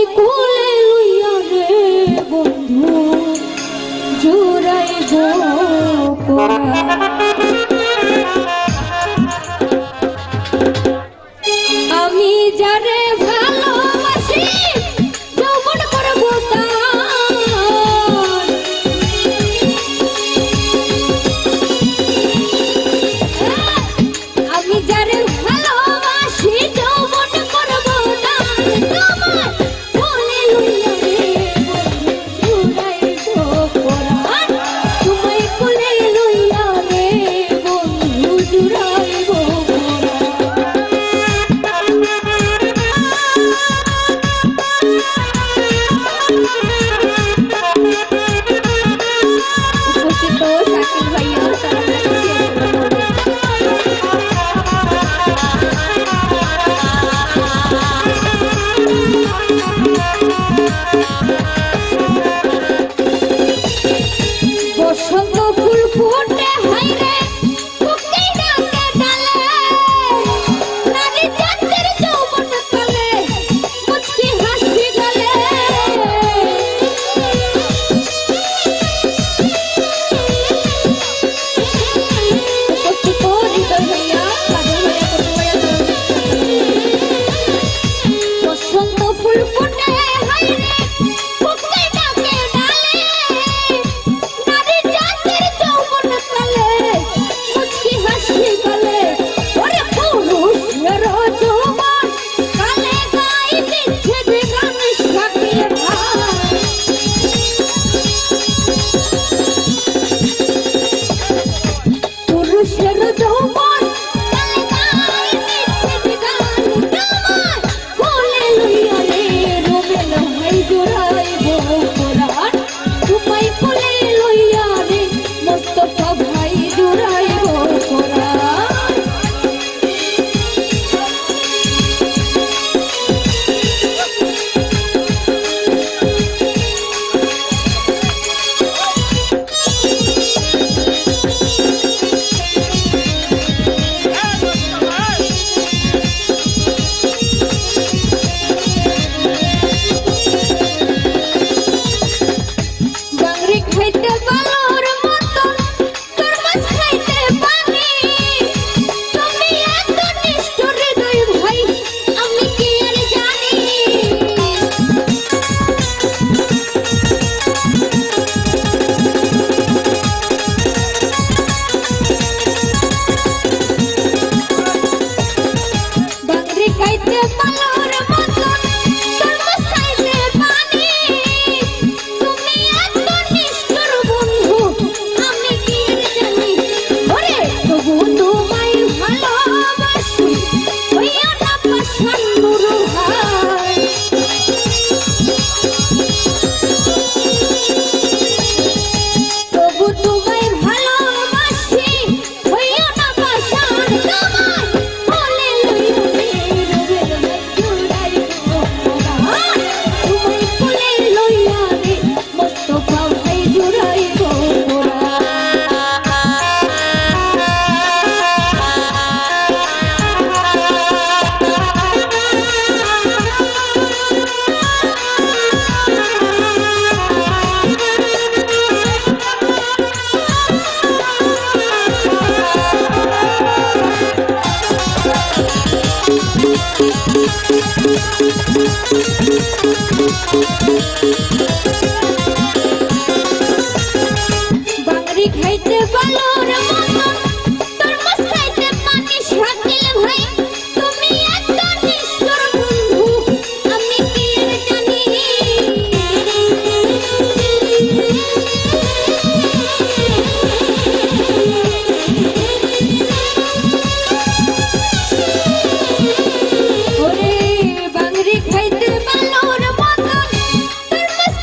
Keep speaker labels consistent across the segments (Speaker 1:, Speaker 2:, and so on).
Speaker 1: তোমায় কোলে লইয়া রে বন্ধু জুড়াইব আমি যারে ভালোবাসি যৌবন করব আমি যারে ভালোবাসি যৌবন করব তোমার কোলে লইয়া রে জুড়াইব পরাণ তোমায় কোলে লইয়া রে বন্ধু জুড়াইব বসন্ত ফুল ফুটে হাইরে বুকে ডাকে ডালে নারী জাতের যৌবন কালে মুচকি হাসি গলে কষ্ট করি দইয়া কাজে বসন্ত ফুল ফুটে হাইরে বুকে ডাকে ডালে নারী জাতের যৌবন কালে মুচকি হাসি গলে ওরে পুরুষের যৌবন কালে গাই বিচ্ছেদ গান শাকিল ভাই পুরুষের যৌবন কালে গাই বিচ্ছেদ গান তোমার কোলে লইয়া রে রবেল ভাই জোড়াইব পরাণ তোমায় কোলে লইয়া রে মোস্তফা ভাই জোড়াইব পরাণ বাংরি খাইতে বালোর মতন তরমুজ খাইতে পানি তুমি এত নিষ্ঠুর হৃদয় ভাই আমি কি আর জানি বাংরি খাইতে বালোর মতন তরমুজ খাইতে পানি তুমি এত নিষ্ঠুর বন্ধু আমি কি আর জানি ওরে তবু তোমায় ভালোবাসি হইও না পাষাণ নুরু ভাই তবু তোমায় ভালোবাসি হইও না পাষাণ তোমায় কোলে লইয়া রে রবেল ভাই জুড়াইব পরাণ তোমায় কোলে লইয়া রে মোস্তফা ভাই জুড়াইব পরাণ বাংরি খাইতে বালোর মতন তরমুজ খাইতে পানি শাকিল ভাই তুমি এত নিষ্ঠুর বন্ধু আমি কি আর জানি ওরে বাংরি খাইতে বালোর মতন তরমুজ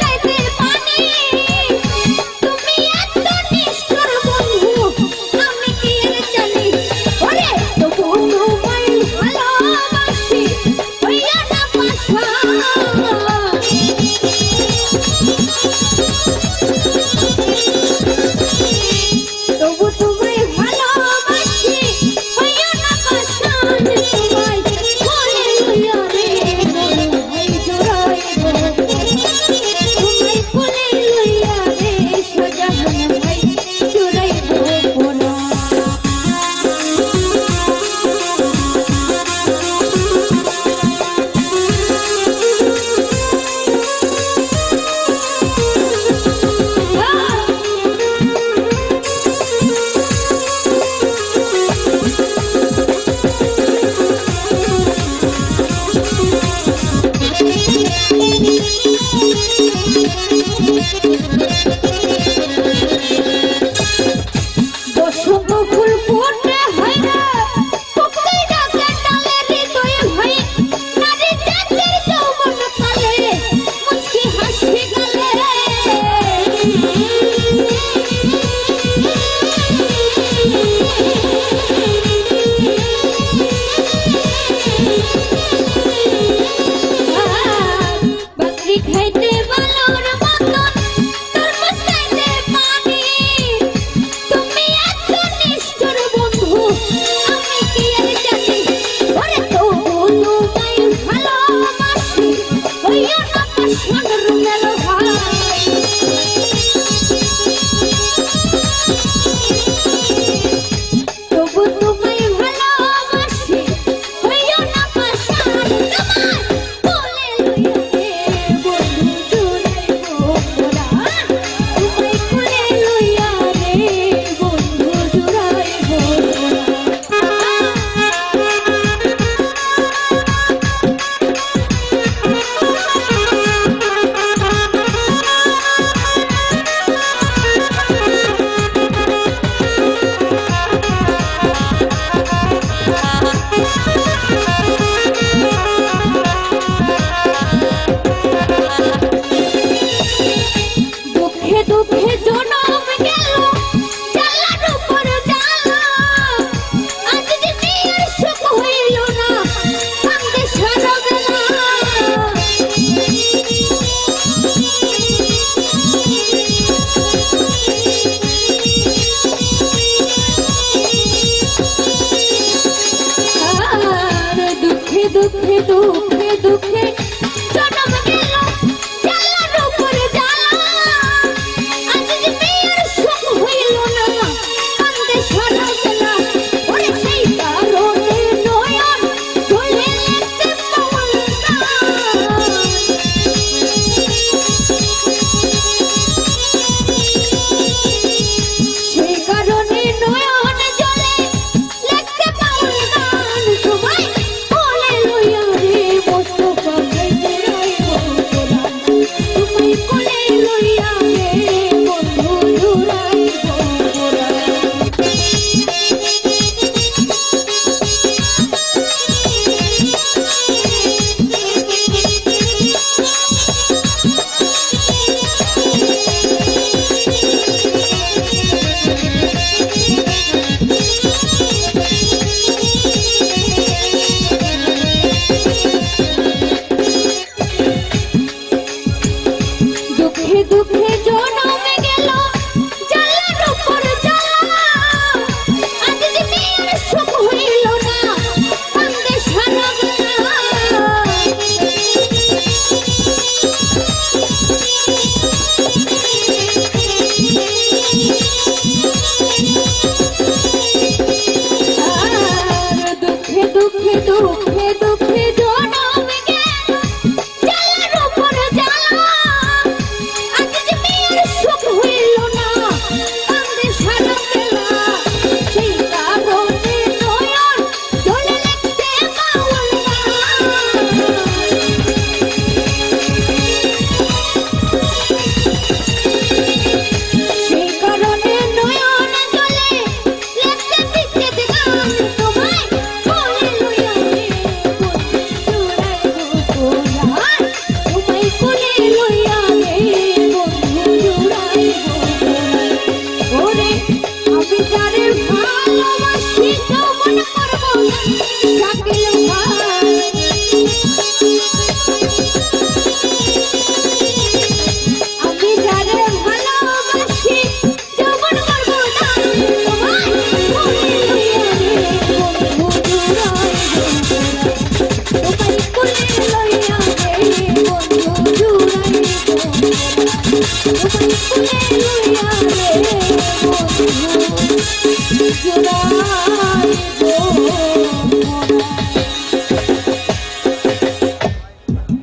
Speaker 1: দুঃখে দুঃখে দুঃখে জনম গেল জ্বালার উপরে জ্বালা আজ যে বিয়ের সুখ হইল না কান্দে সারা বেলা ওরে সেই কারণে নয়ন ঝরে লেখতে পাওয়াল সেই কারণে নয়ন জ্বলে লেখতে পাওয়াল গান সবাই বলে লইয়া রে মোস্তফা খাইতে রাইব কোরআন তুমি কোলে লইয়া রে বন্ধু জুড়াইব দুঃখে দুঃখে জনমে গেল জ্বালার উপর জ্বালা আজ যে বিয়ের সুখ হইল না কান্দে সারা বেলা আর দুঃখে দুঃখে দুঃখে দুঃখে জনমে গেল জ্বালার উপর জ্বালা আজ যে বিয়ের সুখ হইল না কান্দে সারা বেলা সেই কারণে নয়ন ঝরে লেখতে পাওয়াল সেই কারণে নয়ন জ্বলে লেখতে বিচ্ছেদ গান তোমায় বলে লইয়া রে বন্ধু জুড়াইব কোরআন তোমায় কোলে লইয়া রে বন্ধু জুড়াইব কোরআন ওরে আমি যারে ভালোবাসি যৌবন করব শাকিল ভাই আমি যারে ভালোবাসি যৌবন করব না তোমায় কোলে লইয়া রে বন্ধু জুড়াইব তোমায় কোলে লইয়া রে বন্ধু জুড়াইব তোমায় কোলে লইয়া রে বন্ধু জুড়াইব